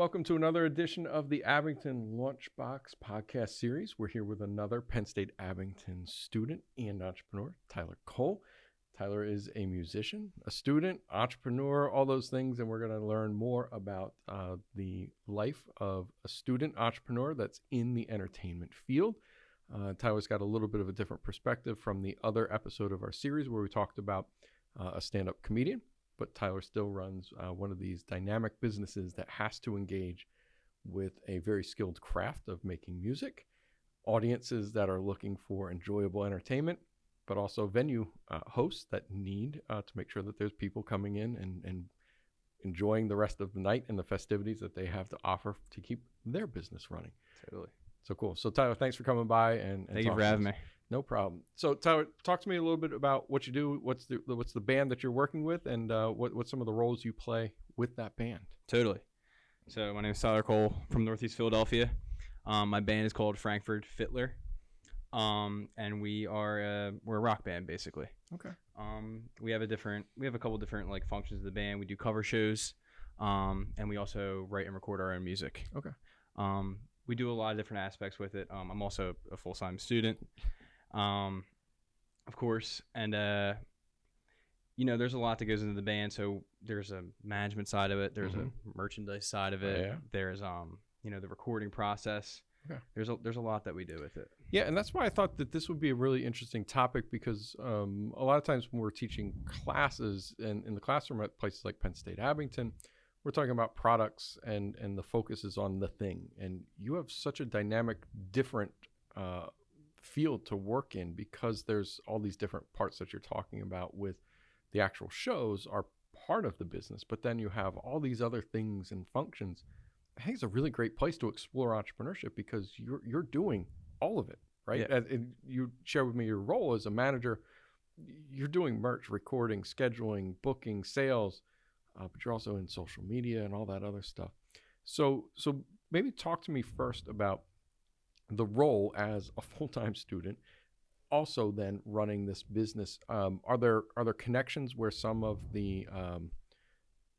welcome to another edition of the Abington LaunchBox podcast series. We're here with another Penn State Abington student and entrepreneur, Tyler Cole. Tyler is a musician, a student, entrepreneur, all those things, and we're going to learn more about the life of a student entrepreneur that's in the entertainment field. Tyler's got a little bit of a different perspective from the other episode of our series where we talked about a stand-up comedian. But Tyler still runs one of these dynamic businesses that has to engage with a very skilled craft of making music, audiences that are looking for enjoyable entertainment, but also venue hosts that need to make sure that there's people coming in and enjoying the rest of the night and the festivities that they have to offer to keep their business running. Totally. So cool. So Tyler, thanks for coming by and thank you for having me. No problem. So Tyler, talk to me a little bit about what you do. What's the band that you're working with, and what's some of the roles you play with that band? Totally. So my name is Tyler Cole from Northeast Philadelphia. My band is called Frankfurt Fiddler, and we're a rock band basically. Okay. We have a couple different like functions of the band. We do cover shows, and we also write and record our own music. Okay. We do a lot of different aspects with it. I'm also a full-time student. Of course, and there's a lot that goes into the band. So there's a management side of it, there's a merchandise side of it, there's the recording process. Okay. There's a lot that we do with it. Yeah, and that's why I thought that this would be a really interesting topic, because a lot of times when we're teaching classes and in the classroom at places like Penn State Abington, we're talking about products and the focus is on the thing. And you have such a dynamic, different field to work in, because there's all these different parts that you're talking about with the actual shows are part of the business, but then you have all these other things and functions. I think it's a really great place to explore entrepreneurship, because you're doing all of it, right? Yeah. And you share with me your role as a manager. You're doing merch, recording, scheduling, booking, sales, but you're also in social media and all that other stuff. So maybe talk to me first about the role as a full-time student, also then running this business. Are there connections where some of the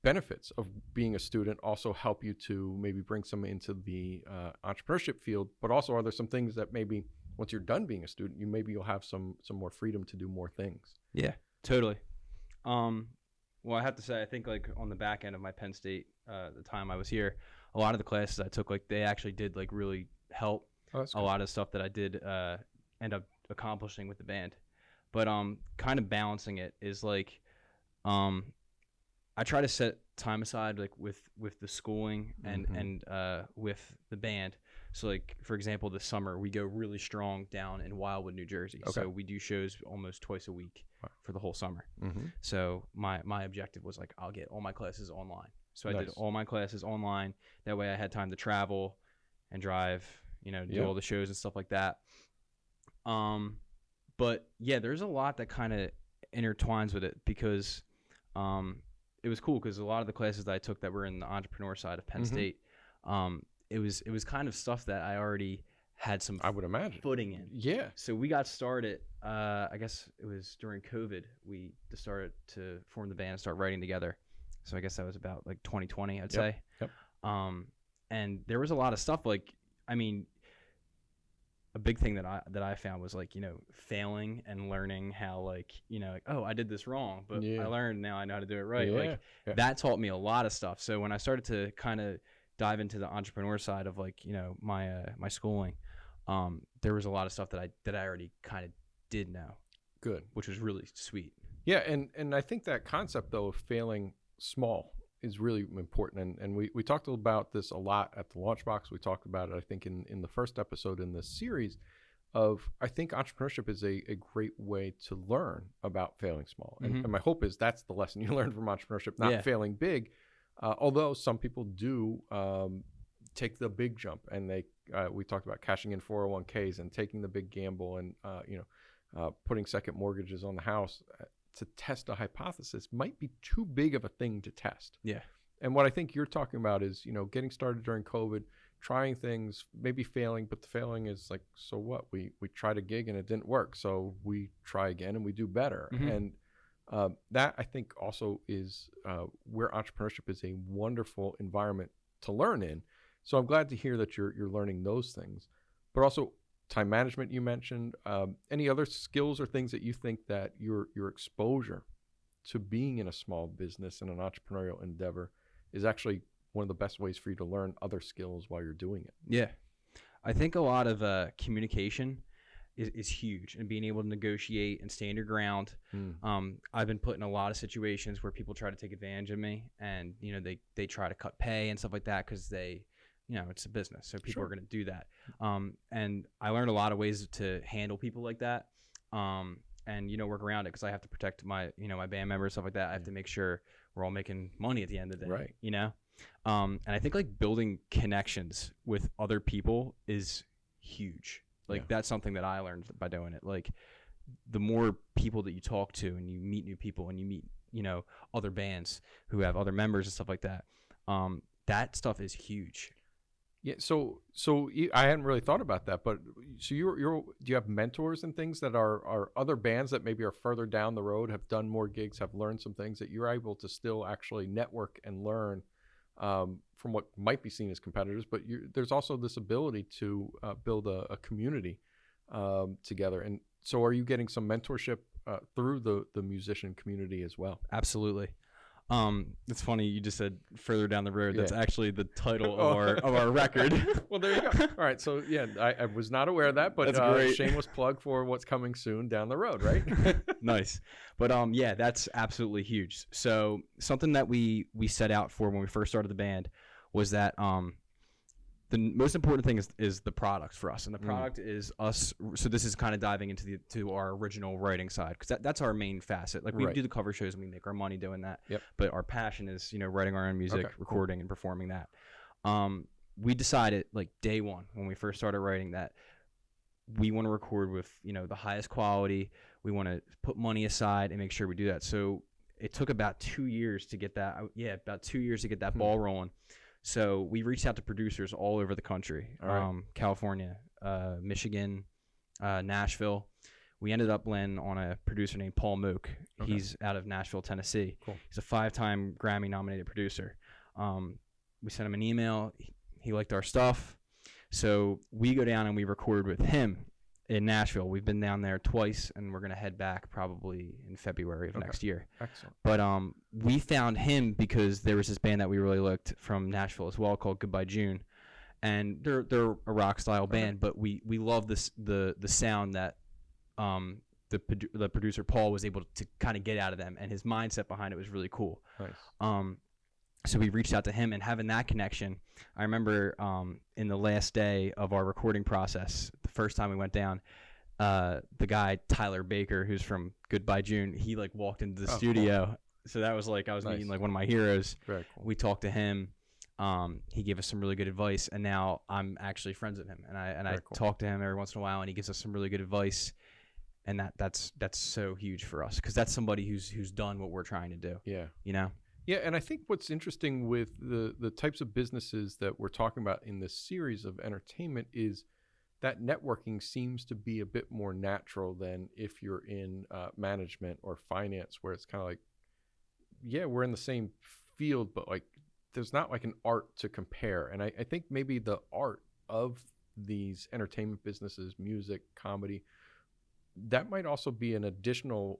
benefits of being a student also help you to maybe bring some into the entrepreneurship field, but also are there some things that maybe once you're done being a student, you'll have some more freedom to do more things? Yeah, totally. Well, I have to say, I think like on the back end of my Penn State, the time I was here, a lot of the classes I took, like they actually did like really help. Oh, that's a lot of stuff that I did end up accomplishing with the band. But kind of balancing it is like I try to set time aside like with the schooling and with the band. So like for example, this summer we go really strong down in Wildwood, New Jersey. Okay. So we do shows almost twice a week for the whole summer. So my objective was like I'll get all my classes online. So I did all my classes online. That way I had time to travel and drive, do all the shows and stuff like that. But yeah, there's a lot that kind of intertwines with it, because it was cool because a lot of the classes that I took that were in the entrepreneur side of Penn State, it was kind of stuff that I already had some I would imagine footing in. Yeah. So we got started, I guess it was during COVID, we started to form the band and start writing together. So I guess that was about like 2020, I'd say. Yep. And there was a lot of stuff like, I mean, a big thing that I found was like, failing and learning how like, oh, I did this wrong, but I learned, now I know how to do it right. That taught me a lot of stuff. So when I started to kind of dive into the entrepreneur side of like, my schooling, there was a lot of stuff that I already kind of did know. Good. Which was really sweet. Yeah. And I think that concept though of failing small is really important. And we talked about this a lot at the LaunchBox. We talked about it, I think, in the first episode in this series of, I think entrepreneurship is a great way to learn about failing small. And my hope is that's the lesson you learn from entrepreneurship, not failing big. Although some people do take the big jump, and we talked about cashing in 401ks and taking the big gamble and, putting second mortgages on the house to test a hypothesis might be too big of a thing to test. Yeah. And what I think you're talking about is, getting started during COVID, trying things, maybe failing, but the failing is like, so what? We tried a gig and it didn't work. So we try again and we do better. And that I think also is where entrepreneurship is a wonderful environment to learn in. So I'm glad to hear that you're learning those things, but also time management you mentioned. Any other skills or things that you think that your exposure to being in a small business and an entrepreneurial endeavor is actually one of the best ways for you to learn other skills while you're doing it? Yeah. I think a lot of communication is huge, and being able to negotiate and stand your ground. I've been put in a lot of situations where people try to take advantage of me, and they try to cut pay and stuff like that because they, it's a business, so people are going to do that. And I learned a lot of ways to handle people like that, and work around it, because I have to protect my my band members, stuff like that. I have to make sure we're all making money at the end of the day, right? And I think like building connections with other people is huge. Like that's something that I learned by doing it. Like the more people that you talk to, and you meet new people, and you meet other bands who have other members and stuff like that, that stuff is huge. Yeah. So I hadn't really thought about that, but so do you have mentors and things that are other bands that maybe are further down the road, have done more gigs, have learned some things that you're able to still actually network and learn from what might be seen as competitors, but there's also this ability to build a community together. And so are you getting some mentorship through the musician community as well? Absolutely. It's funny you just said further down the road. That's actually the title of our record. Well, there you go. All right, so yeah, I was not aware of that, but that's great. Shameless plug for what's coming soon down the road, right? Nice. But yeah, that's absolutely huge. So something that we set out for when we first started the band was that the most important thing is the product for us, and the product is us. So this is kind of diving into our original writing side, because that's our main facet. Like we do the cover shows and we make our money doing that. Yep. But our passion is writing our own music, recording and performing that. We decided like day one when we first started writing that we want to record with the highest quality. We want to put money aside and make sure we do that. So it took about 2 years to get that. About 2 years to get that ball rolling. So we reached out to producers all over the country, California, Michigan, Nashville. We ended up landing on a producer named Paul Mook. Okay. He's out of Nashville, Tennessee. Cool. He's a 5-time Grammy-nominated producer. We sent him an email. He liked our stuff. So we go down and we record with him in Nashville. We've been down there twice, and we're going to head back probably in February of next year. Excellent. But we found him because there was this band that we really liked from Nashville as well called Goodbye June, and they're a rock style band, but we love the sound that the producer Paul was able to kind of get out of them, and his mindset behind it was really cool. Nice. So we reached out to him, and having that connection, I remember in the last day of our recording process, the first time we went down, the guy, Tyler Baker, who's from Goodbye June, he like walked into the studio. Cool. So that was like, I was meeting like one of my heroes. Very cool. We talked to him. He gave us some really good advice, and now I'm actually friends with him. And I cool. talk to him every once in a while, and he gives us some really good advice. And that's so huge for us, because that's somebody who's done what we're trying to do. Yeah. Yeah, and I think what's interesting with the types of businesses that we're talking about in this series of entertainment is that networking seems to be a bit more natural than if you're in management or finance, where it's kind of like, yeah, we're in the same field, but like there's not like an art to compare. And I think maybe the art of these entertainment businesses, music, comedy, that might also be an additional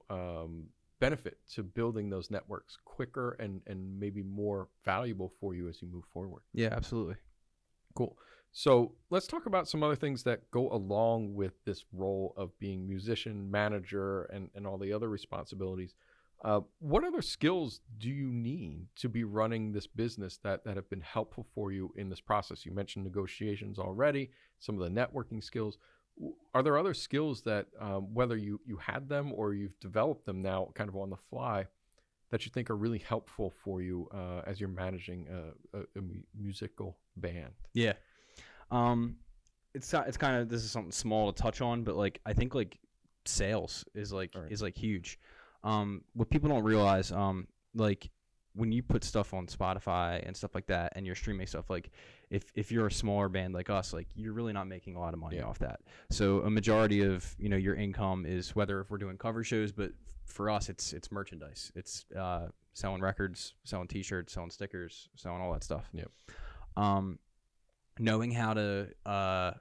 benefit to building those networks quicker and maybe more valuable for you as you move forward. Yeah, absolutely. Cool. So let's talk about some other things that go along with this role of being musician, manager, and all the other responsibilities. What other skills do you need to be running this business that have been helpful for you in this process? You mentioned negotiations already, some of the networking skills. Are there other skills that, whether you had them or you've developed them now kind of on the fly, that you think are really helpful for you as you're managing a musical band? Yeah. It's kind of, this is something small to touch on, but like I think like sales is like huge. What people don't realize, like when you put stuff on Spotify and stuff like that, and you're streaming stuff, like if you're a smaller band like us, like you're really not making a lot of money off that. So a majority of your income is whether if we're doing cover shows, but for us it's merchandise. It's selling records, selling T-shirts, selling stickers, selling all that stuff. Yep. knowing how to,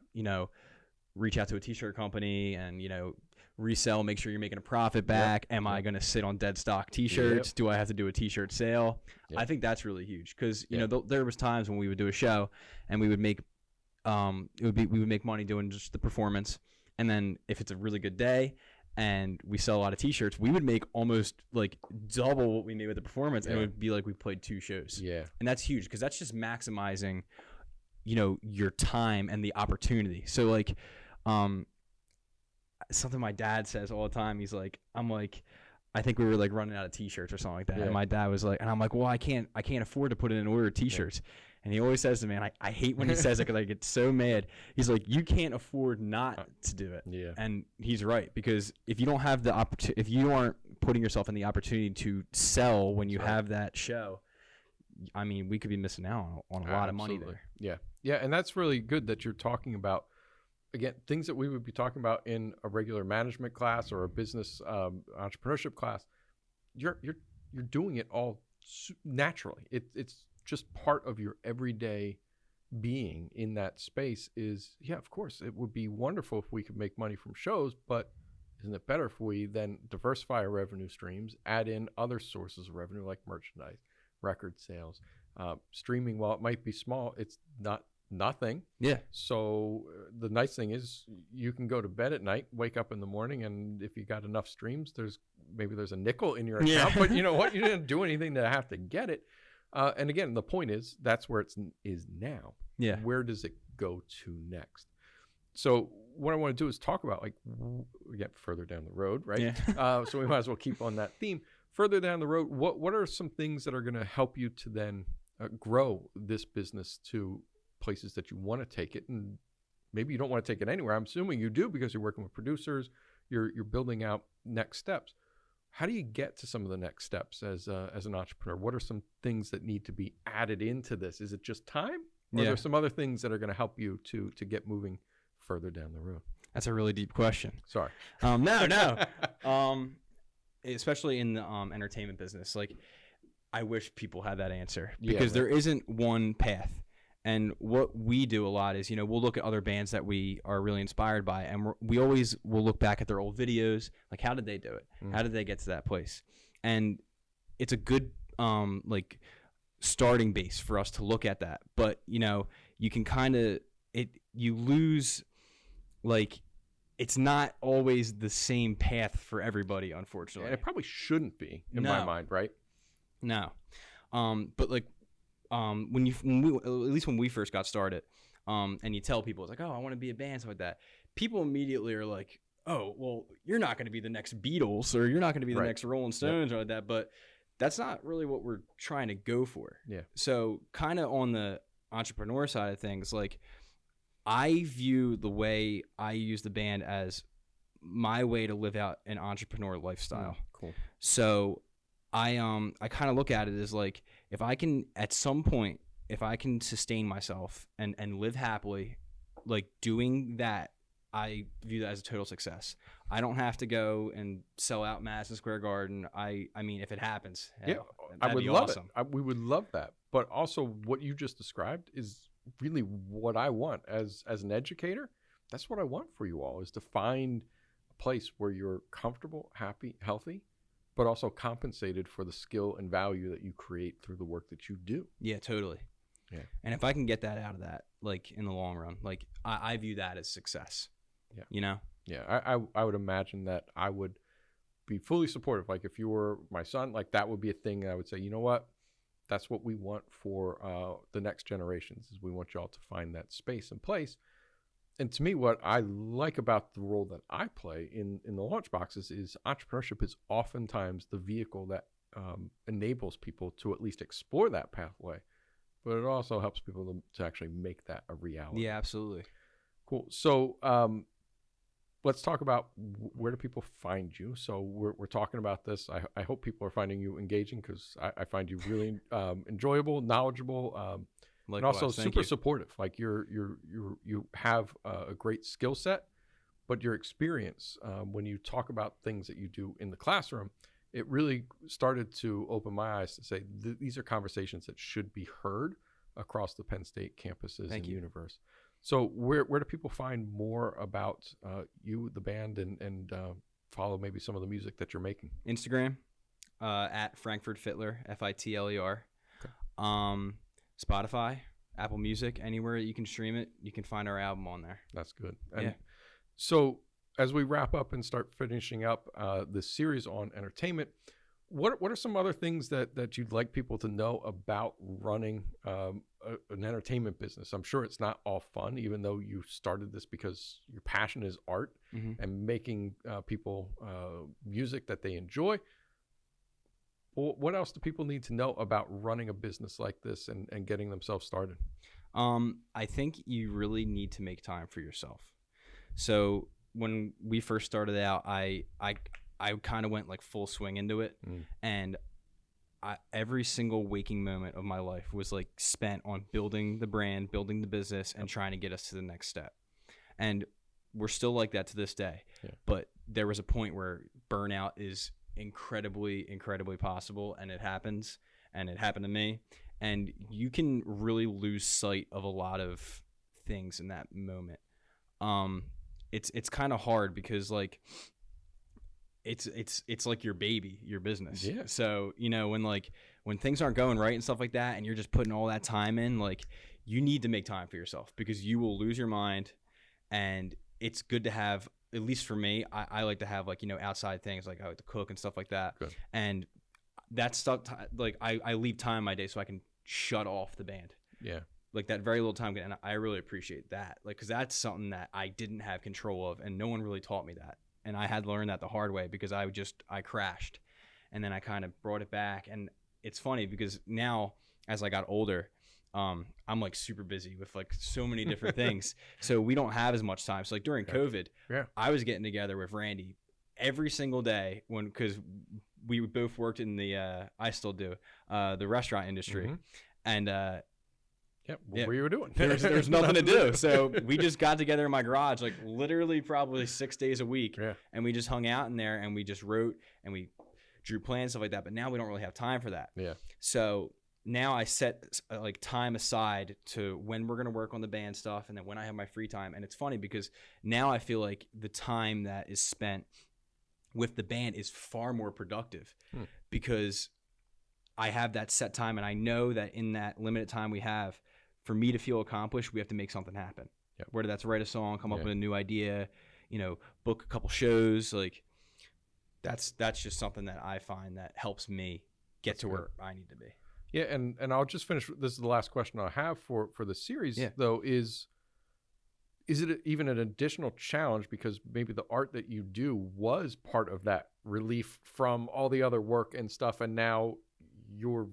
reach out to a t-shirt company and, resell, make sure you're making a profit back. Am I going to sit on dead stock t-shirts? Do I have to do a t-shirt sale? I think that's really huge because, there was times when we would do a show and we would make, we would make money doing just the performance. And then if it's a really good day and we sell a lot of t-shirts, we would make almost like double what we made with the performance. And it would be like we played 2 shows. Yeah. And that's huge because that's just maximizing, your time and the opportunity. So like, something my dad says all the time. He's like, I think we were like running out of t-shirts or something like that. And my dad was like, and I'm like, well, I can't afford to put in an order of t-shirts. And he always says to me, and I hate when he says it because I get so mad. He's like, you can't afford not to do it. Yeah. And he's right, because if you don't have the opportunity, if you aren't putting yourself in the opportunity to sell when you have that show, I mean, we could be missing out on a lot of money there. Yeah. Yeah. And that's really good that you're talking about, again, things that we would be talking about in a regular management class or a business entrepreneurship class. You're doing it all naturally. It's just part of your everyday being in that space. Is, of course, it would be wonderful if we could make money from shows, but isn't it better if we then diversify our revenue streams, add in other sources of revenue like merchandise, record sales, streaming? While it might be small, it's not nothing. Yeah. So the nice thing is you can go to bed at night, wake up in the morning, and if you got enough streams, there's a nickel in your account, but you know what? You didn't do anything to have to get it. And again, the point is that's where it is now. Yeah. Where does it go to next? So what I want to do is talk about, like, we get further down the road, right? Yeah. So we might as well keep on that theme. Further down the road, what are some things that are going to help you to then grow this business to places that you want to take it? And maybe you don't want to take it anywhere. I'm assuming you do because you're working with producers, you're building out next steps. How do you get to some of the next steps as an entrepreneur? What are some things that need to be added into this? Is it just time? Or are there some other things that are going to help you to get moving further down the road? That's a really deep question. Sorry. No. Especially in the entertainment business, like, I wish people had that answer because there isn't one path. And what we do a lot is, we'll look at other bands that we are really inspired by, and we always will look back at their old videos. Like, how did they do it? How did they get to that place? And it's a good, starting base for us to look at that. But, you can kind of, you lose, like, it's not always the same path for everybody, unfortunately. And it probably shouldn't be, in my mind, right? No. But, like, when we first got started, and you tell people, it's like, oh, I want to be a band, stuff like that, people immediately are like, oh, well, you're not going to be the next Beatles, or you're not going to be the next Rolling Stones, or like that. But that's not really what we're trying to go for. Yeah. So kind of on the entrepreneur side of things, like, I view the way I use the band as my way to live out an entrepreneur lifestyle. Cool. So I kind of look at it as, like, if I can, at some point, if I can sustain myself and live happily, like, doing that, I view that as a total success. I don't have to go and sell out Madison Square Garden. I mean, if it happens, I would love awesome. It. We would love that. But also, what you just described is really what I want as an educator. That's what I want for you all, is to find a place where you're comfortable, happy, healthy, but also compensated for the skill and value that you create through the work that you do. Yeah, totally. Yeah. And if I can get that out of that, like, in the long run, like, I view that as success. Yeah. Yeah. I would imagine that I would be fully supportive. Like, if you were my son, like, that would be a thing I would say, you know what? That's what we want for the next generations, is we want y'all to find that space and place. And to me, what I like about the role that I play in the LaunchBoxes is entrepreneurship is oftentimes the vehicle that enables people to at least explore that pathway, but it also helps people to actually make that a reality. Yeah, absolutely. Cool. So let's talk about where do people find you? So we're talking about this. I hope people are finding you engaging, because I find you really enjoyable, knowledgeable, and also super supportive. Like, you have a great skill set, but your experience when you talk about things that you do in the classroom, it really started to open my eyes to say these are conversations that should be heard across the Penn State campuses Thank and you. universe. So where do people find more about you, the band, and follow maybe some of the music that you're making? Instagram, at Frankfurt Fitler, Fitler. Okay. Spotify, Apple Music, anywhere you can stream it, you can find our album on there. That's good. And Yeah. so as we wrap up and start finishing up this series on entertainment, what are some other things that you'd like people to know about running an entertainment business? I'm sure it's not all fun, even though you started this because your passion is art and making people music that they enjoy. Well, what else do people need to know about running a business like this and getting themselves started? I think you really need to make time for yourself. So when we first started out, I kind of went like full swing into it, and every single waking moment of my life was like spent on building the brand, building the business, and trying to get us to the next step. And we're still like that to this day. Yeah. But there was a point where burnout is incredibly possible, and it happens, and it happened to me. And you can really lose sight of a lot of things in that moment. It's kind of hard because like it's like your baby, your business. Yeah. So, you know, when things aren't going right and stuff like that, and you're just putting all that time in, like, you need to make time for yourself because you will lose your mind. And it's good to have, at least for me, I like to have, like, you know, outside things, like I like to cook and stuff like that. Good. And that stuff, like I leave time in my day so I can shut off the band. Yeah. Like that very little time. And I really appreciate that. Like, cause that's something that I didn't have control of, and no one really taught me that. And I had to learn that the hard way because I crashed, and then I kind of brought it back. And it's funny because now as I got older, I'm like super busy with like so many different things. So we don't have as much time. So like during COVID, I was getting together with Randy every single day cause we both worked in the, I still do, the restaurant industry. And, what were you doing? There's nothing to do. So we just got together in my garage, like literally probably 6 days a week. Yeah. And we just hung out in there and we just wrote and we drew plans, stuff like that. But now we don't really have time for that. Yeah. So now I set like time aside to when we're going to work on the band stuff and then when I have my free time. And it's funny because now I feel like the time that is spent with the band is far more productive because I have that set time, and I know that in that limited time we have, for me to feel accomplished, we have to make something happen. Yep. Whether that's write a song, come up with a new idea, you know, book a couple shows, like that's just something that I find that helps me get to where I need to be. Yeah, and I'll just finish. This is the last question I have for the series, though, is it even an additional challenge because maybe the art that you do was part of that relief from all the other work and stuff, and now your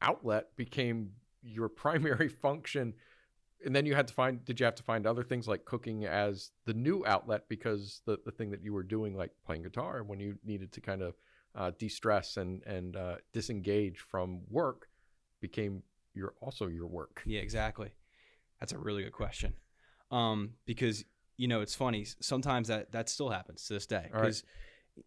outlet became your primary function, and then did you have to find other things like cooking as the new outlet because the thing that you were doing, like playing guitar, when you needed to kind of de-stress and disengage from work, became your work? Yeah, exactly. That's a really good question. Because, you know, it's funny, sometimes that still happens to this day because,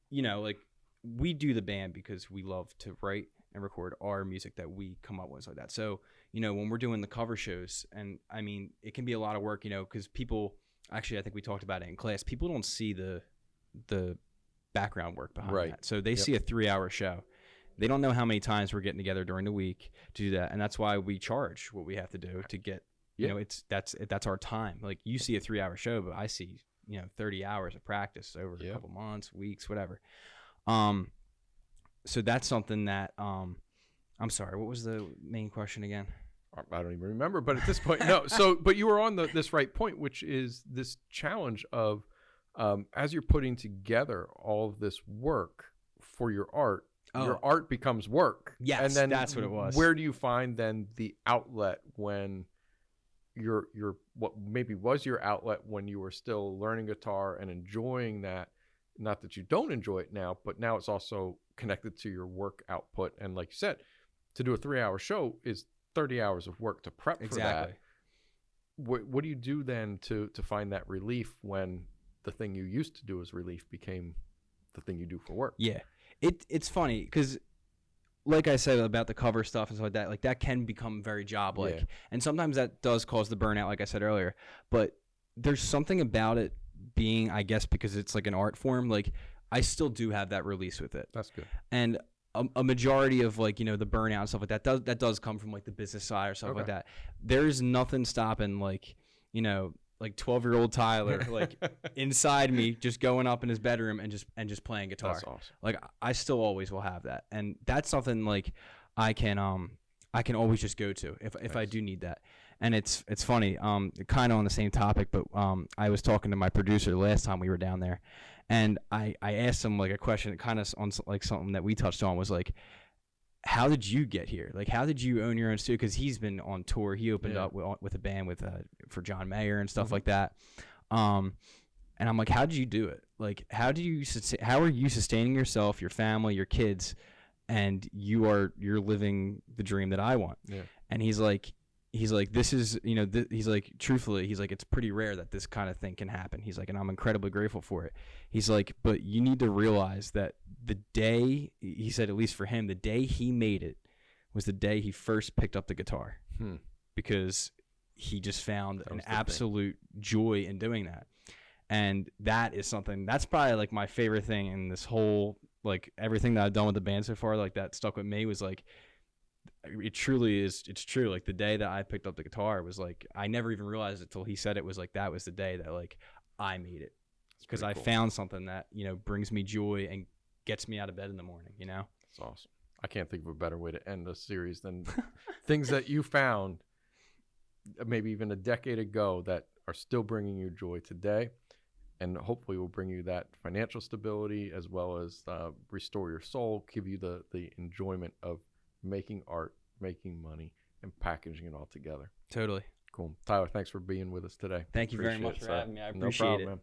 you know, like we do the band because we love to write and record our music that we come up with like that. So, you know, when we're doing the cover shows, and I mean, it can be a lot of work, you know, because people, actually, I think we talked about it in class, people don't see the background work behind that. So they see a 3-hour show. They don't know how many times we're getting together during the week to do that. And that's why we charge what we have to do to get, you know, that's our time. Like you see a 3-hour show, but I see, you know, 30 hours of practice over a couple months, weeks, whatever. So that's something that, I'm sorry, what was the main question again? I don't even remember, but at this point, no. So, but you were on this right point, which is this challenge of, as you're putting together all of this work for your art, your art becomes work. Yes, and then that's what it was. Where do you find then the outlet when your what maybe was your outlet when you were still learning guitar and enjoying that? Not that you don't enjoy it now, but now it's also connected to your work output. And like you said, to do a 3-hour show is 30 hours of work to prep for that. What do you do then to find that relief when the thing you used to do as relief became the thing you do for work? Yeah, it's funny because like I said about the cover stuff and stuff like that can become very job-like. Yeah. And sometimes that does cause the burnout, like I said earlier. But there's something about it being, I guess, because it's like an art form, like I still do have that release with it. That's good. And a majority of like, you know, the burnout and stuff like that does come from like the business side or stuff like that. There's nothing stopping like, you know, like 12-year-old Tyler, like inside me, just going up in his bedroom and just playing guitar. That's awesome. Like I still always will have that, and that's something like I can always just go to if I do need that. And it's funny, kind of on the same topic, but I was talking to my producer the last time we were down there, and I asked him like a question, kind of on like something that we touched on, was like, how did you get here? Like, how did you own your own studio? Because he's been on tour. He opened up with a band with for John Mayer and stuff like that. And I'm like, how did you do it? Like, how are you sustaining yourself, your family, your kids, and you're living the dream that I want? Yeah. And he's like, this is, you know, he's like, truthfully, he's like, it's pretty rare that this kind of thing can happen. He's like, and I'm incredibly grateful for it. He's like, but you need to realize that the day, he said, at least for him, the day he made it was the day he first picked up the guitar, because he just found an absolute joy in doing that. And that is something, that's probably like my favorite thing in this whole, like everything that I've done with the band so far, like that stuck with me, was like, it truly is, it's true. Like the day that I picked up the guitar was like, I never even realized it till he said it, was like, that was the day that like I made it, because I found something that, you know, brings me joy and gets me out of bed in the morning, you know? It's awesome. I can't think of a better way to end a series than things that you found maybe even a decade ago that are still bringing you joy today, and hopefully will bring you that financial stability, as well as restore your soul, give you the enjoyment of making art, making money, and packaging it all together. Totally. Cool. Tyler, thanks for being with us today. Thank you very much for having me. I appreciate no problem, it. Man.